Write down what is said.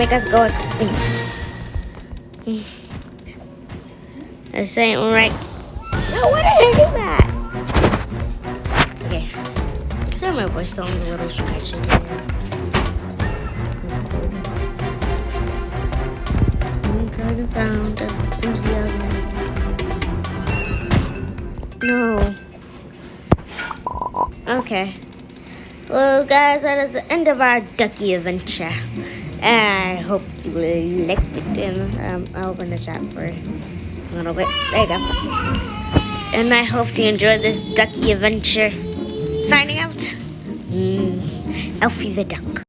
make us go extinct. This ain't right. No, what did I do that? Okay. Sorry, my voice sounds a little scratchy. I'm trying to sound as enthusiastic. No. Okay. Well, guys, that is the end of our ducky adventure. I hope you liked it. And I'll open the chat for a little bit. There you go. And I hope you enjoyed this ducky adventure. Signing out. Elfie the Duck.